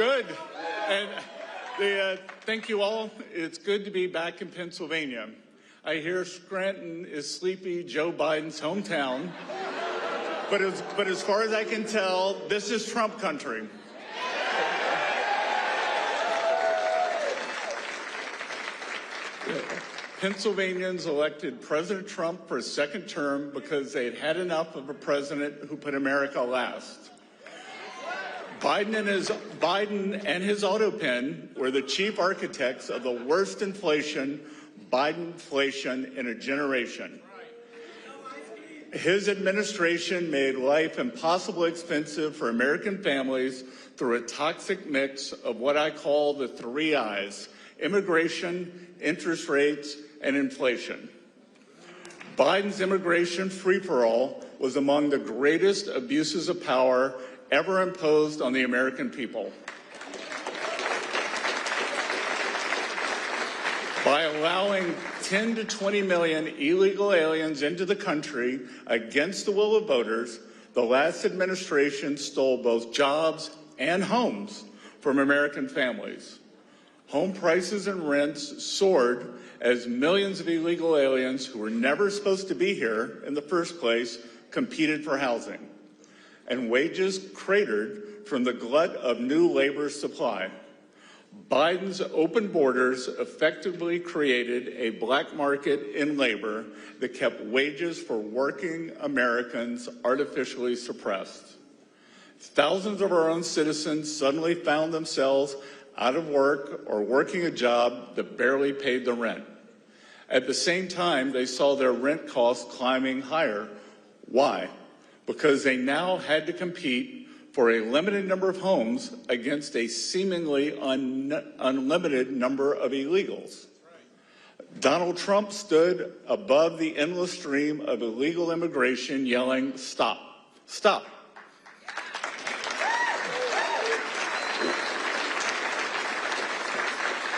Good. And thank you all. It's good to be back in Pennsylvania. I hear Scranton is sleepy Joe Biden's hometown. But as far as I can tell, this is Trump country. Pennsylvanians elected President Trump for a second term because they had had enough of a president who put America last. Biden and his Autopen were the chief architects of the worst inflation, Bidenflation, in a generation. His administration made life impossibly expensive for American families through a toxic mix of what I call the 3 I's: immigration, interest rates, and inflation. Biden's immigration free-for-all was among the greatest abuses of power ever imposed on the American people. By allowing 10 to 20 million illegal aliens into the country against the will of voters, the last administration stole both jobs and homes from American families. Home prices and rents soared as millions of illegal aliens who were never supposed to be here in the first place competed for housing. And wages cratered from the glut of new labor supply. Biden's open borders effectively created a black market in labor that kept wages for working Americans artificially suppressed. Thousands of our own citizens suddenly found themselves out of work or working a job that barely paid the rent. At the same time, they saw their rent costs climbing higher. Why? Because they now had to compete for a limited number of homes against a seemingly unlimited number of illegals. Donald Trump stood above the endless stream of illegal immigration yelling, "Stop, stop."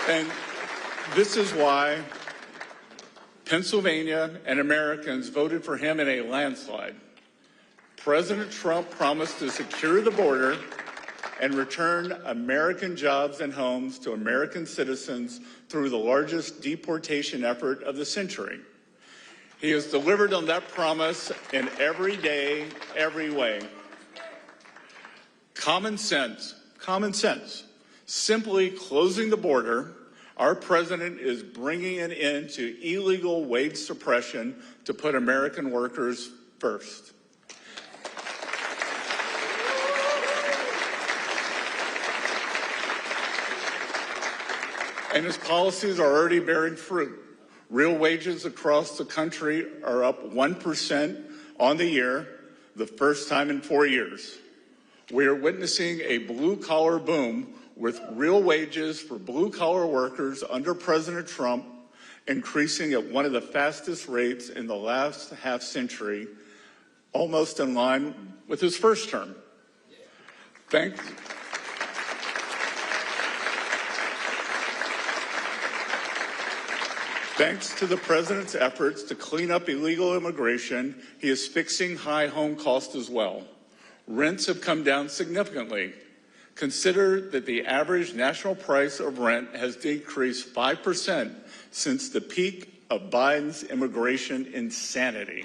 And this is why Pennsylvania and Americans voted for him in a landslide. President Trump promised to secure the border and return American jobs and homes to American citizens through the largest deportation effort of the century. He has delivered on that promise in every day, every way. Common sense. Simply closing the border, our president is bringing an end to illegal wage suppression to put American workers first. And his policies are already bearing fruit. Real wages across the country are up 1% on the year, the first time in 4 years. We are witnessing a blue-collar boom with real wages for blue-collar workers under President Trump increasing at one of the fastest rates in the last half-century, almost in line with his first term. Thanks to the president's efforts to clean up illegal immigration, he is fixing high home costs as well. Rents have come down significantly. Consider that the average national price of rent has decreased 5% since the peak of Biden's immigration insanity.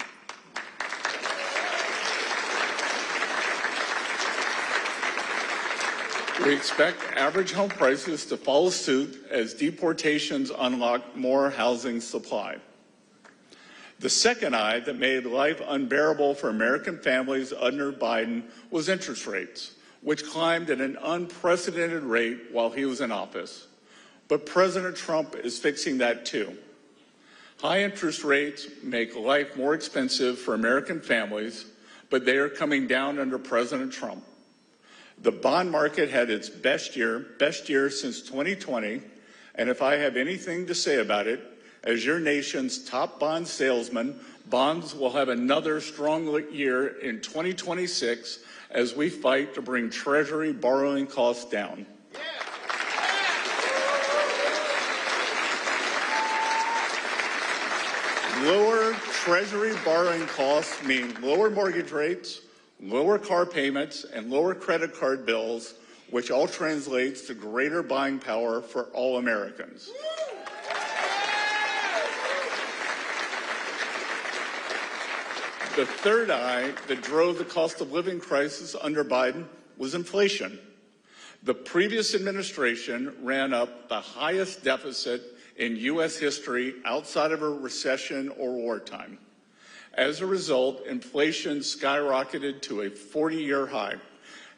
We expect average home prices to follow suit as deportations unlock more housing supply. The second I that made life unbearable for American families under Biden was interest rates, which climbed at an unprecedented rate while he was in office. But President Trump is fixing that too. High interest rates make life more expensive for American families, but they are coming down under President Trump. The bond market had its best year since 2020, and if I have anything to say about it, as your nation's top bond salesman, bonds will have another strong year in 2026 as we fight to bring Treasury borrowing costs down. Lower Treasury borrowing costs mean lower mortgage rates, lower car payments, and lower credit card bills, which all translates to greater buying power for all Americans. The third I that drove the cost of living crisis under Biden was inflation. The previous administration ran up the highest deficit in U.S. history outside of a recession or wartime. As a result, inflation skyrocketed to a 40-year high.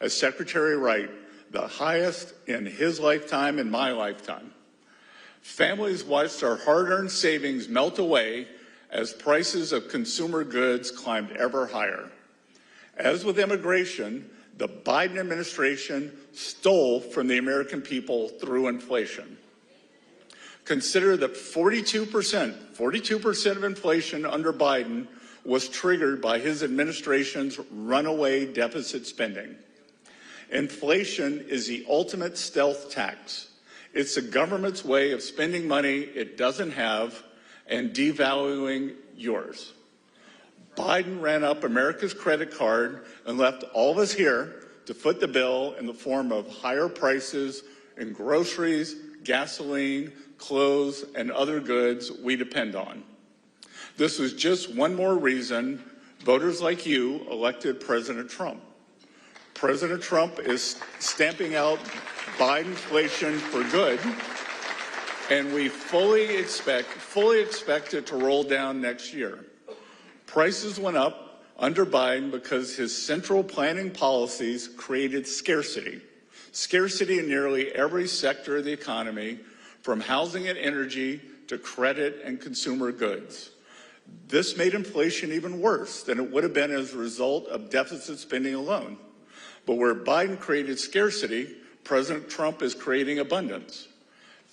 As Secretary Wright, the highest in his lifetime and my lifetime. Families watched our hard-earned savings melt away as prices of consumer goods climbed ever higher. As with immigration, the Biden administration stole from the American people through inflation. Consider that 42% of inflation under Biden was triggered by his administration's runaway deficit spending. Inflation is the ultimate stealth tax. It's the government's way of spending money it doesn't have and devaluing yours. Biden ran up America's credit card and left all of us here to foot the bill in the form of higher prices in groceries, gasoline, clothes, and other goods we depend on. This was just one more reason voters like you elected President Trump. President Trump is stamping out Bidenflation for good, and we fully expect it to roll down next year. Prices went up under Biden because his central planning policies created scarcity. Scarcity in nearly every sector of the economy, from housing and energy to credit and consumer goods. This made inflation even worse than it would have been as a result of deficit spending alone. But where Biden created scarcity, President Trump is creating abundance.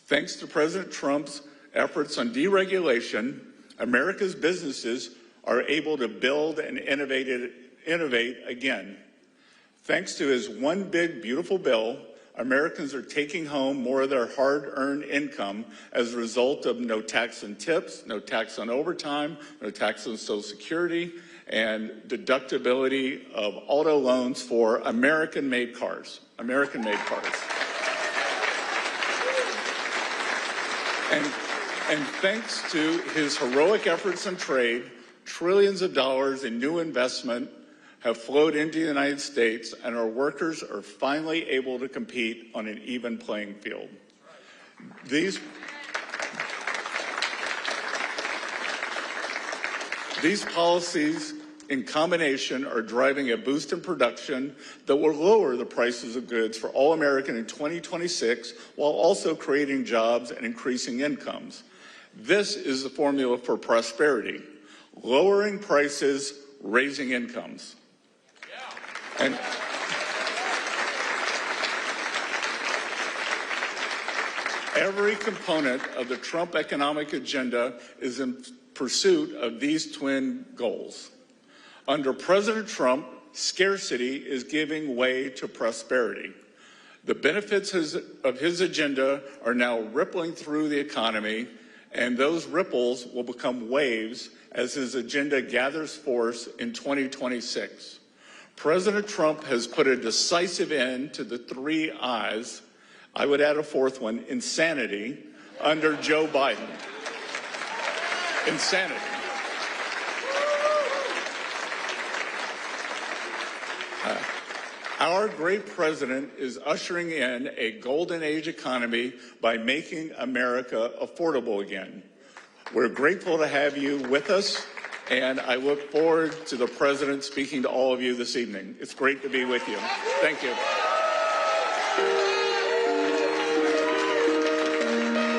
Thanks to President Trump's efforts on deregulation, America's businesses are able to build and innovate again. Thanks to his one big beautiful bill, Americans are taking home more of their hard-earned income as a result of no tax on tips, no tax on overtime, no tax on Social Security, and deductibility of auto loans for American-made cars. American-made cars. And thanks to his heroic efforts in trade, trillions of dollars in new investment have flowed into the United States, and our workers are finally able to compete on an even playing field. These policies in combination are driving a boost in production that will lower the prices of goods for all Americans in 2026 while also creating jobs and increasing incomes. This is the formula for prosperity: lowering prices, raising incomes. And every component of the Trump economic agenda is in pursuit of these twin goals. Under President Trump, scarcity is giving way to prosperity. The benefits of his agenda are now rippling through the economy, and those ripples will become waves as his agenda gathers force in 2026. President Trump has put a decisive end to the three I's. I would add a fourth one: insanity, under Joe Biden. Insanity. Our great president is ushering in a golden age economy by making America affordable again. We're grateful to have you with us, and I look forward to the president speaking to all of you this evening. It's great to be with you. Thank you.